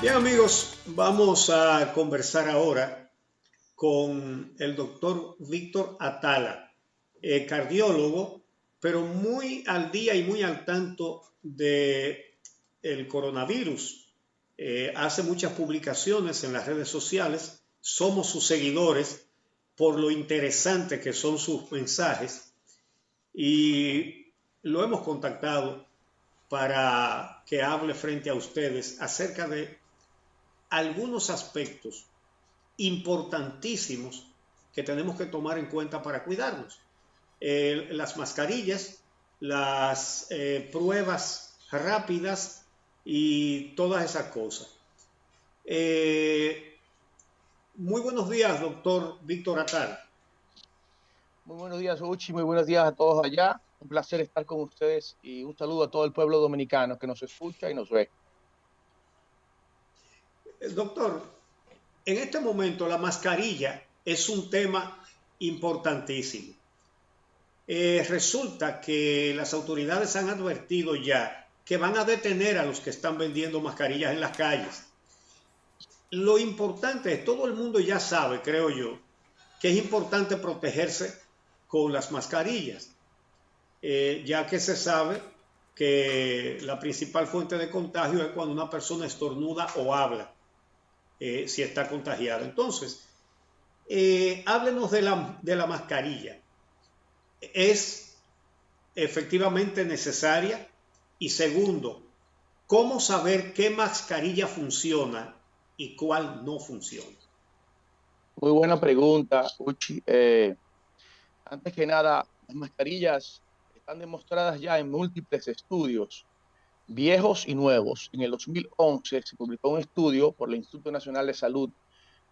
Bien amigos, vamos a conversar ahora con el doctor Víctor Atala, cardiólogo, pero muy al día y muy al tanto de el coronavirus. Hace muchas publicaciones en las redes sociales, somos sus seguidores por lo interesante que son sus mensajes y lo hemos contactado para que hable frente a ustedes acerca de algunos aspectos importantísimos que tenemos que tomar en cuenta para cuidarnos. Las mascarillas, las pruebas rápidas y todas esas cosas. Muy buenos días, doctor Víctor Atal. Muy buenos días, Uchi. Muy buenos días a todos allá. Un placer estar con ustedes y un saludo a todo el pueblo dominicano que nos escucha y nos ve. Doctor, en este momento la mascarilla es un tema importantísimo. Resulta que las autoridades han advertido ya que van a detener a los que están vendiendo mascarillas en las calles. Lo importante es, todo el mundo ya sabe, creo yo, que es importante protegerse con las mascarillas, ya que se sabe que la principal fuente de contagio es cuando una persona estornuda o habla, si está contagiada. Entonces, háblenos de la mascarilla. ¿Es efectivamente necesaria? Y segundo, ¿cómo saber qué mascarilla funciona y cuál no funciona? Muy buena pregunta, Uchi. Antes que nada, las mascarillas están demostradas ya en múltiples estudios, viejos y nuevos. En el 2011 se publicó un estudio por el Instituto Nacional de Salud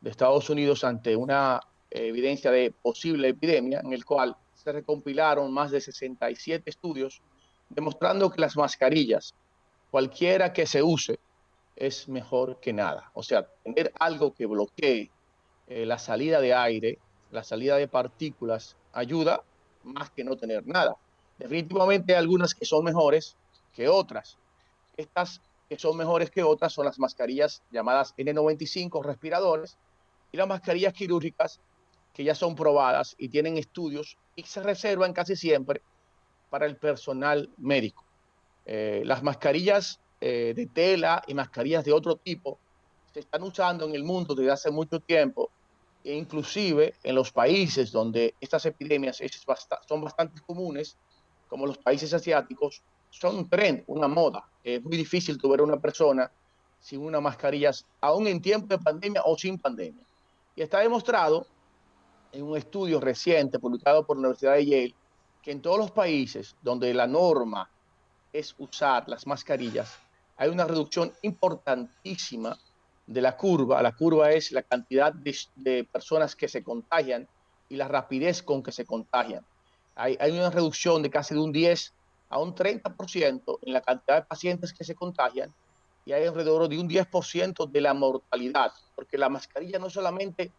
de Estados Unidos ante una evidencia de posible epidemia, en el cual se recompilaron más de 67 estudios demostrando que las mascarillas, cualquiera que se use, es mejor que nada. O sea, tener algo que bloquee la salida de aire, la salida de partículas, ayuda más que no tener nada. Definitivamente hay algunas que son mejores que otras. Estas que son mejores que otras son las mascarillas llamadas N95 respiradores y las mascarillas quirúrgicas que ya son probadas y tienen estudios y se reservan casi siempre para el personal médico. Las mascarillas de tela y mascarillas de otro tipo se están usando en el mundo desde hace mucho tiempo e inclusive en los países donde estas epidemias son bastante comunes, como los países asiáticos, son un trend, una moda. Es muy difícil tu ver a una persona sin una mascarilla, aún en tiempo de pandemia o sin pandemia. Y está demostrado en un estudio reciente publicado por la Universidad de Yale que en todos los países donde la norma es usar las mascarillas, hay una reducción importantísima de la curva. La curva es la cantidad de personas que se contagian y la rapidez con que se contagian. Hay una reducción de casi de un 10 a un 30% en la cantidad de pacientes que se contagian y hay alrededor de un 10% de la mortalidad, porque la mascarilla no solamente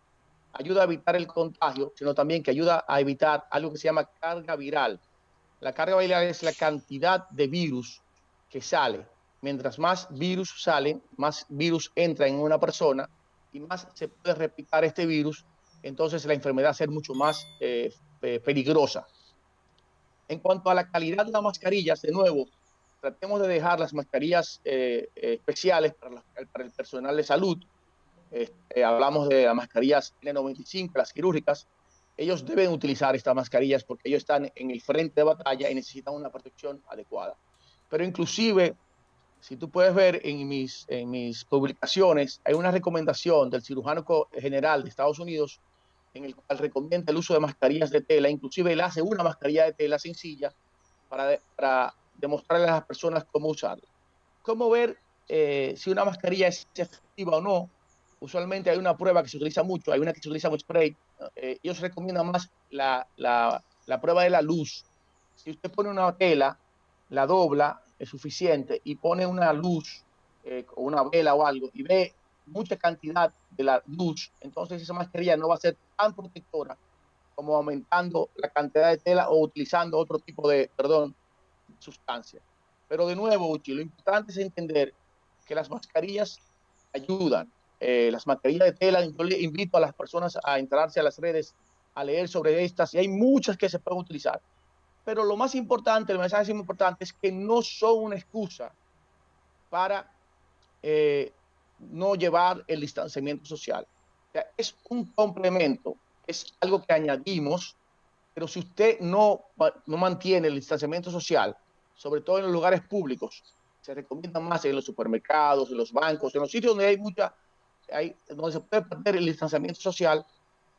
ayuda a evitar el contagio, sino también que ayuda a evitar algo que se llama carga viral. La carga viral es la cantidad de virus que sale. Mientras más virus salen, más virus entra en una persona y más se puede replicar este virus, entonces la enfermedad ser mucho más peligrosa. En cuanto a la calidad de las mascarillas, de nuevo, tratemos de dejar las mascarillas especiales para el personal de salud. Hablamos de las mascarillas N95, las quirúrgicas. Ellos deben utilizar estas mascarillas porque ellos están en el frente de batalla y necesitan una protección adecuada. Pero inclusive, si tú puedes ver en mis publicaciones, hay una recomendación del cirujano general de Estados Unidos en el cual recomienda el uso de mascarillas de tela. Inclusive él hace una mascarilla de tela sencilla para demostrarle a las personas cómo usarla. ¿Cómo ver si una mascarilla es efectiva o no? Usualmente hay una prueba que se utiliza mucho, hay una que se utiliza mucho spray. Ellos recomiendan más la prueba de la luz. Si usted pone una tela, la dobla, es suficiente, y pone una luz, o una vela o algo, y ve mucha cantidad de la luz, entonces esa mascarilla no va a ser tan protectora como aumentando la cantidad de tela o utilizando otro tipo de, perdón, sustancia. Pero de nuevo, Uchi, lo importante es entender que las mascarillas ayudan. Las mascarillas de tela, yo le invito a las personas a entrarse a las redes, a leer sobre estas, y hay muchas que se pueden utilizar. Pero lo más importante, el mensaje más importante es que no son una excusa para no llevar el distanciamiento social. O sea, es un complemento, es algo que añadimos, pero si usted no mantiene el distanciamiento social, sobre todo en los lugares públicos, se recomienda más en los supermercados, en los bancos, en los sitios donde donde se puede perder el distanciamiento social,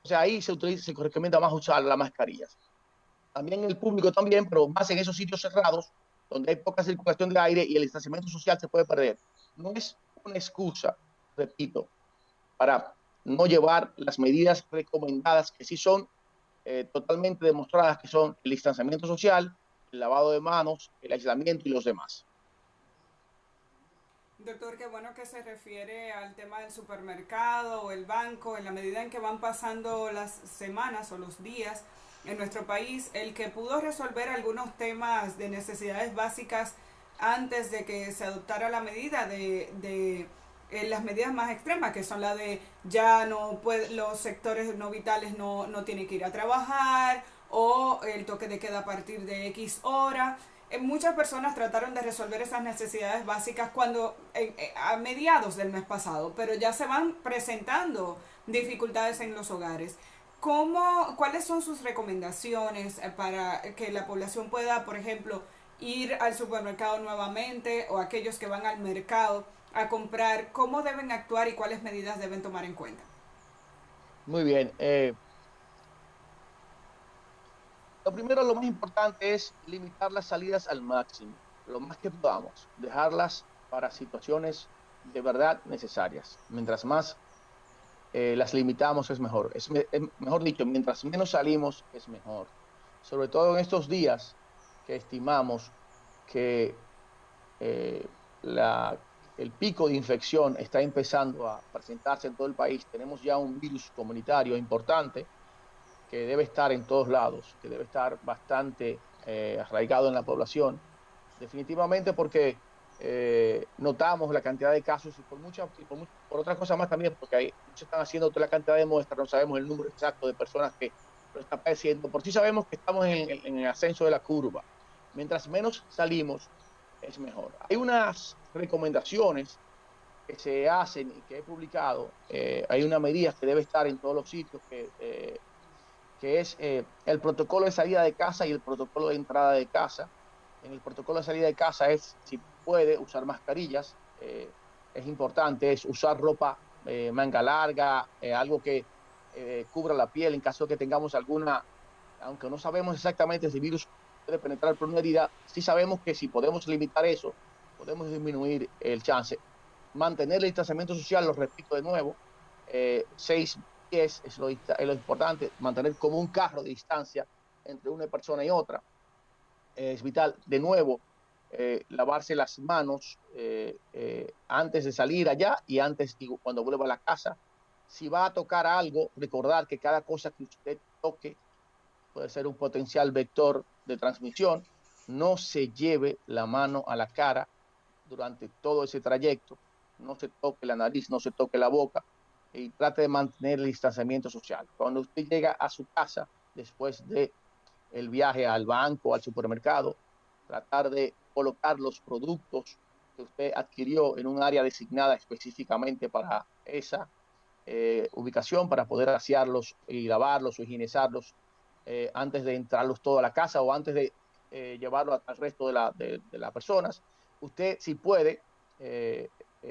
o sea, ahí se recomienda más usar las mascarillas. También en el público también, pero más en esos sitios cerrados, donde hay poca circulación de aire y el distanciamiento social se puede perder. No es una excusa, repito, para no llevar las medidas recomendadas que sí son totalmente demostradas, que son el distanciamiento social, el lavado de manos, el aislamiento y los demás. Doctor, qué bueno que se refiere al tema del supermercado o el banco, en la medida en que van pasando las semanas o los días en nuestro país, el que pudo resolver algunos temas de necesidades básicas antes de que se adoptara la medida de las medidas más extremas, que son la de ya no puede, los sectores no vitales no tienen que ir a trabajar, o el toque de queda a partir de X hora. Muchas personas trataron de resolver esas necesidades básicas a mediados del mes pasado, pero ya se van presentando dificultades en los hogares. ¿Cuáles son sus recomendaciones para que la población pueda, por ejemplo, ir al supermercado nuevamente, o aquellos que van al mercado a comprar? ¿Cómo deben actuar y cuáles medidas deben tomar en cuenta? Muy bien. Lo primero, lo más importante es limitar las salidas al máximo, lo más que podamos, dejarlas para situaciones de verdad necesarias. Mientras más las limitamos es mejor. Mejor dicho, mientras menos salimos es mejor. Sobre todo en estos días que estimamos que eh, el pico de infección está empezando a presentarse en todo el país. Tenemos ya un virus comunitario importante que debe estar en todos lados, que debe estar bastante arraigado en la población, definitivamente porque notamos la cantidad de casos y por otras cosas más también, porque muchos están haciendo toda la cantidad de muestras, no sabemos el número exacto de personas que lo están padeciendo, por sí sabemos que estamos en el ascenso de la curva. Mientras menos salimos, es mejor. Hay unas recomendaciones que se hacen y que he publicado, hay una medida que debe estar en todos los sitios que es el protocolo de salida de casa y el protocolo de entrada de casa. En el protocolo de salida de casa es, si puede, usar mascarillas. Es importante, es usar ropa manga larga, algo que cubra la piel en caso de que tengamos alguna, aunque no sabemos exactamente si el virus puede penetrar por una herida, sí sabemos que si podemos limitar eso, podemos disminuir el chance. Mantener el distanciamiento social, lo repito de nuevo, 6 pies es lo importante, mantener como un carro de distancia entre una persona y otra. Es vital, de nuevo, lavarse las manos antes de salir allá y cuando vuelva a la casa. Si va a tocar algo, recordar que cada cosa que usted toque puede ser un potencial vector de transmisión. No se lleve la mano a la cara durante todo ese trayecto. No se toque la nariz, no se toque la boca y trate de mantener el distanciamiento social. Cuando usted llega a su casa después de el viaje al banco, al supermercado, tratar de colocar los productos que usted adquirió en un área designada específicamente para esa ubicación, para poder asearlos y lavarlos o higienizarlos antes de entrarlos todo a la casa o antes de llevarlo al resto de las personas. Usted, si puede,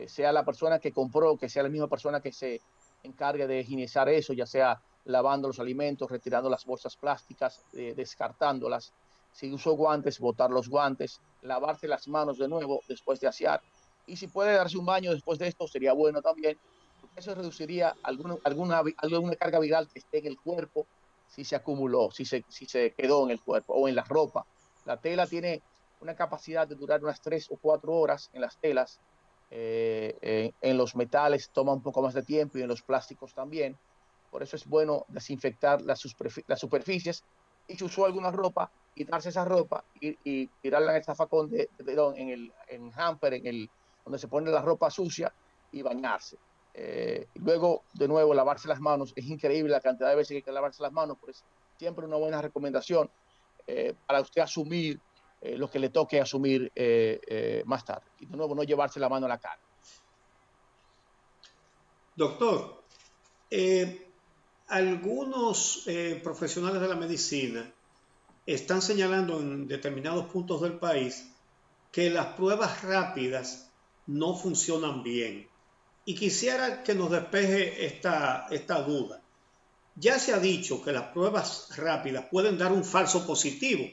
sea la persona que compró, que sea la misma persona que se encargue de higienizar eso, ya sea lavando los alimentos, retirando las bolsas plásticas, descartándolas. Si usó guantes, botar los guantes, lavarse las manos de nuevo después de asear. Y si puede darse un baño después de esto, sería bueno también, porque eso reduciría alguna carga viral que esté en el cuerpo si se acumuló, si se quedó en el cuerpo o en la ropa. La tela tiene una capacidad de durar unas 3 o 4 horas en las telas. En los metales toma un poco más de tiempo y en los plásticos también. Por eso es bueno desinfectar las superficies y si usó alguna ropa, quitarse esa ropa y tirarla en el zafacón, en hamper, donde se pone la ropa sucia y bañarse. Luego, de nuevo, lavarse las manos. Es increíble la cantidad de veces que hay que lavarse las manos, pero es siempre una buena recomendación para usted asumir lo que le toque asumir más tarde. Y de nuevo, no llevarse la mano a la cara. Doctor, algunos profesionales de la medicina están señalando en determinados puntos del país que las pruebas rápidas no funcionan bien. Y quisiera que nos despeje esta duda. Ya se ha dicho que las pruebas rápidas pueden dar un falso positivo.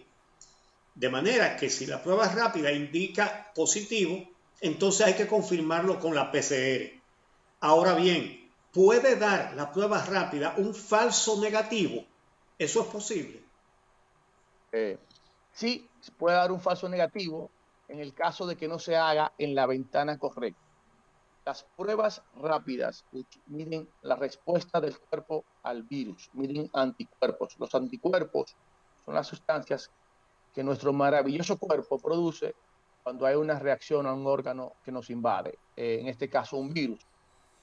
De manera que si la prueba rápida indica positivo, entonces hay que confirmarlo con la PCR. Ahora bien, ¿puede dar la prueba rápida un falso negativo? ¿Eso es posible? Sí, puede dar un falso negativo en el caso de que no se haga en la ventana correcta. Las pruebas rápidas miden la respuesta del cuerpo al virus, miden anticuerpos. Los anticuerpos son las sustancias que nuestro maravilloso cuerpo produce cuando hay una reacción a un órgano que nos invade, en este caso un virus.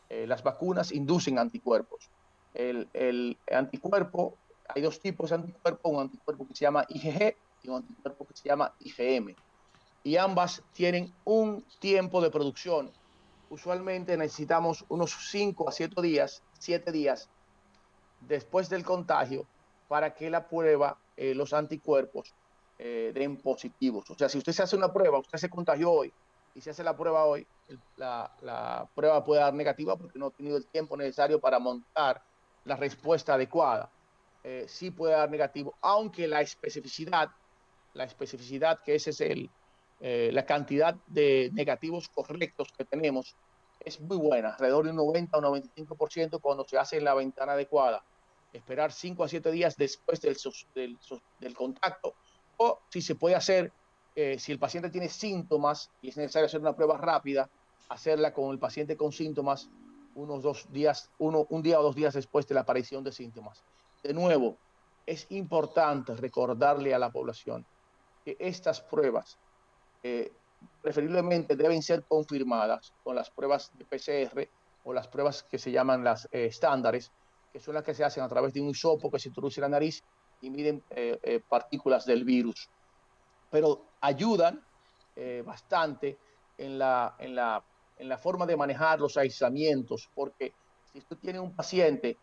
Las vacunas inducen anticuerpos. El anticuerpo, hay dos tipos de anticuerpo, un anticuerpo que se llama IgG y un anticuerpo que se llama IgM. Y ambas tienen un tiempo de producción. Usualmente necesitamos unos 5 a 7 días después del contagio para que la prueba, los anticuerpos, den positivos. O sea, si usted se hace una prueba, usted se contagió hoy y se hace la prueba hoy, la prueba puede dar negativa porque no ha tenido el tiempo necesario para montar la respuesta adecuada. Sí puede dar negativo, aunque la especificidad, que ese es la cantidad de negativos correctos que tenemos, es muy buena, alrededor de un 90 o 95% cuando se hace en la ventana adecuada. Esperar 5 a 7 días después del contacto, o si se puede hacer, si el paciente tiene síntomas y es necesario hacer una prueba rápida, hacerla con el paciente con síntomas unos 2 días, un día o 2 días después de la aparición de síntomas. De nuevo, es importante recordarle a la población que estas pruebas preferiblemente deben ser confirmadas con las pruebas de PCR o las pruebas que se llaman las estándares, que son las que se hacen a través de un hisopo que se introduce en la nariz y miden partículas del virus. Pero ayudan bastante en la forma de manejar los aislamientos, porque si usted tiene un paciente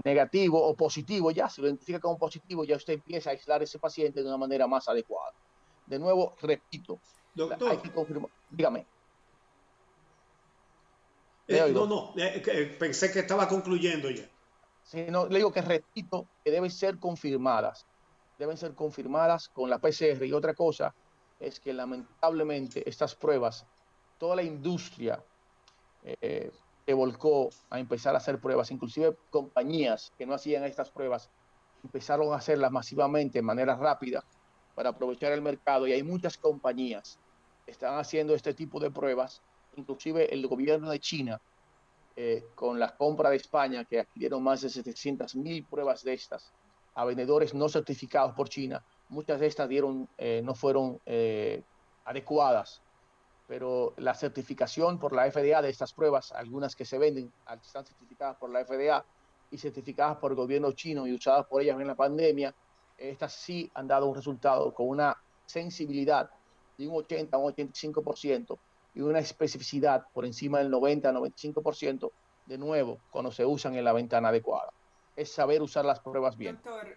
negativo o positivo, ya se lo identifica como positivo, ya usted empieza a aislar a ese paciente de una manera más adecuada. De nuevo, repito, hay Doctor, que confirmar. Dígame. no, pensé que estaba concluyendo ya. Sí, no, le digo que repito que deben ser confirmadas. Deben ser confirmadas con la PCR. Y otra cosa es que lamentablemente estas pruebas, toda la industria se volcó a empezar a hacer pruebas, inclusive compañías que no hacían estas pruebas empezaron a hacerlas masivamente de manera rápida para aprovechar el mercado, y hay muchas compañías que están haciendo este tipo de pruebas, inclusive el gobierno de China, con la compra de España, que adquirieron más de 700,000 pruebas de estas a vendedores no certificados por China. Muchas de estas no fueron adecuadas, pero la certificación por la FDA de estas pruebas, algunas que se venden, están certificadas por la FDA y certificadas por el gobierno chino y usadas por ellas en la pandemia. Estas sí han dado un resultado con una sensibilidad de un 80 a un 85% y una especificidad por encima del 90 a 95%, de nuevo, cuando se usan en la ventana adecuada. Es saber usar las pruebas bien. Doctor,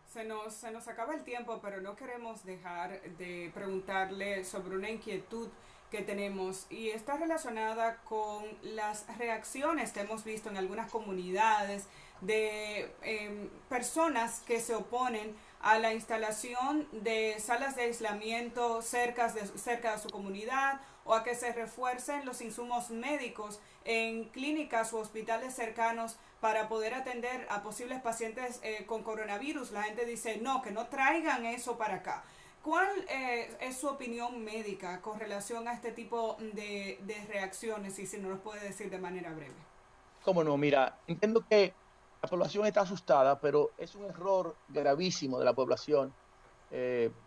se nos acaba el tiempo, pero no queremos dejar de preguntarle sobre una inquietud que tenemos, y está relacionada con las reacciones que hemos visto en algunas comunidades de personas que se oponen a la instalación de salas de aislamiento cerca de su comunidad, o a que se refuercen los insumos médicos en clínicas u hospitales cercanos para poder atender a posibles pacientes con coronavirus. La gente dice, no, que no traigan eso para acá. ¿Cuál es su opinión médica con relación a este tipo de reacciones, y si nos lo puede decir de manera breve? Cómo no, mira, entiendo que la población está asustada, pero es un error gravísimo de la población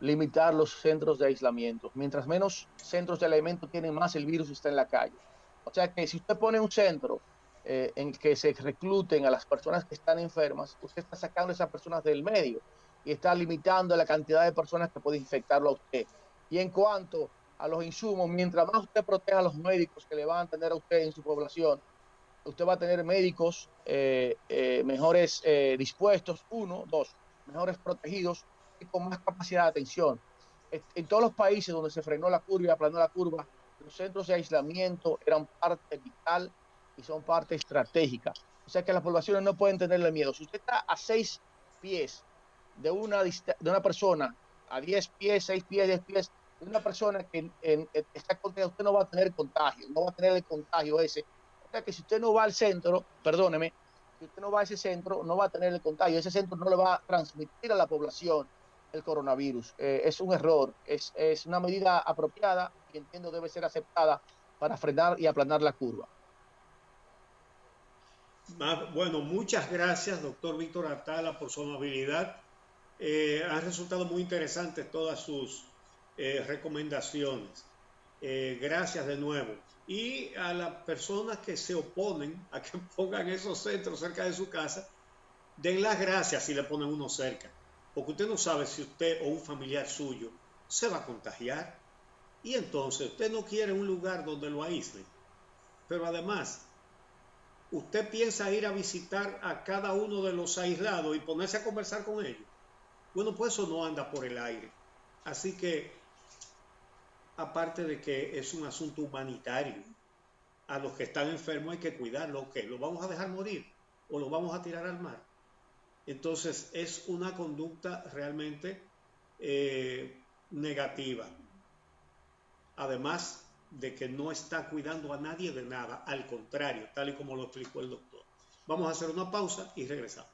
limitar los centros de aislamiento. Mientras menos centros de aislamiento tienen, más el virus está en la calle. O sea que si usted pone un centro en que se recluten a las personas que están enfermas, usted está sacando a esas personas del medio y está limitando la cantidad de personas que puede infectarlo a usted. Y en cuanto a los insumos, mientras más usted proteja a los médicos que le van a atender a usted en su población, usted va a tener médicos mejores dispuestos, uno, dos, mejores protegidos y con más capacidad de atención. En todos los países donde se frenó la curva y aplanó la curva, los centros de aislamiento eran parte vital y son parte estratégica. O sea que las poblaciones no pueden tenerle miedo. Si usted está a 6 pies de una persona, a 10 pies, 6 pies, 10 pies, de una persona que está contagiada, usted no va a tener contagio, no va a tener el contagio ese. O sea que si usted no va al centro, perdóneme, si usted no va a ese centro, no va a tener el contagio. Ese centro no le va a transmitir a la población el coronavirus. Es un error, es una medida apropiada y entiendo debe ser aceptada para frenar y aplanar la curva. Bueno, muchas gracias, doctor Víctor Atala, por su amabilidad. Han resultado muy interesantes todas sus recomendaciones. Gracias de nuevo. Y a las personas que se oponen a que pongan esos centros cerca de su casa, den las gracias si le ponen uno cerca. Porque usted no sabe si usted o un familiar suyo se va a contagiar. Y entonces usted no quiere un lugar donde lo aíslen. Pero además, usted piensa ir a visitar a cada uno de los aislados y ponerse a conversar con ellos. Bueno, pues eso no anda por el aire. Así que, aparte de que es un asunto humanitario, a los que están enfermos hay que cuidarlos. ¿Qué? ¿Los vamos a dejar morir o los vamos a tirar al mar? Entonces es una conducta realmente negativa. Además de que no está cuidando a nadie de nada, al contrario, tal y como lo explicó el doctor. Vamos a hacer una pausa y regresamos.